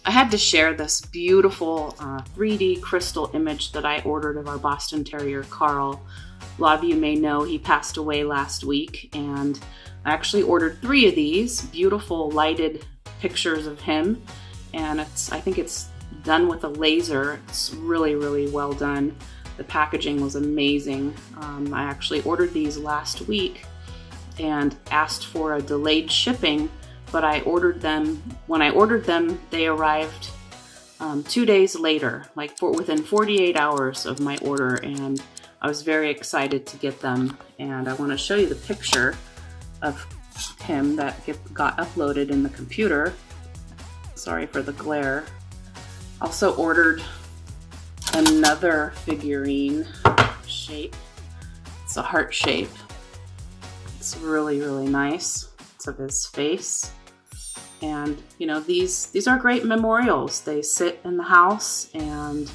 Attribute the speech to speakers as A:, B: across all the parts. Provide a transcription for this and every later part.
A: I had to share this beautiful 3D crystal image that I ordered of our Boston Terrier, Carl. A lot of you may know he passed away last week, and I actually ordered 3 of these beautiful lighted pictures of him, and I think it's done with a laser. It's really, really well done. The packaging was amazing. I actually ordered these last week and asked for a delayed shipping, but when I ordered them, they arrived 2 days later, like within 48 hours of my order, and I was very excited to get them. And I want to show you the picture of him that got uploaded in the computer. Sorry for the glare. Also ordered another figurine shape. It's a heart shape. It's really, really nice. It's of his face. And you know, these are great memorials. They sit in the house, and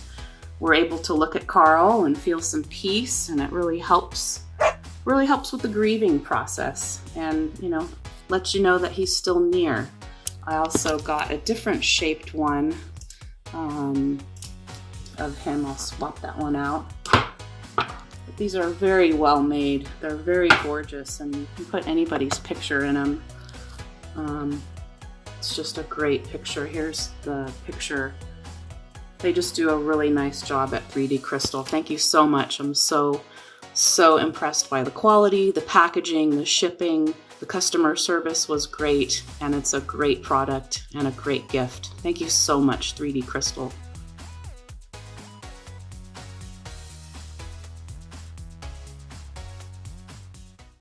A: we're able to look at Carl and feel some peace, and it really helps with the grieving process, and you know, lets you know that he's still near. I also got a different shaped one of him. I'll swap that one out. But these are very well made. They're very gorgeous, and you can put anybody's picture in them. It's just a great picture. Here's the picture. They just do a really nice job at 3D Crystal. Thank you so much. I'm so impressed by the quality, the packaging, the shipping. The customer service was great, and it's a great product and a great gift. Thank you so much, 3D Crystal.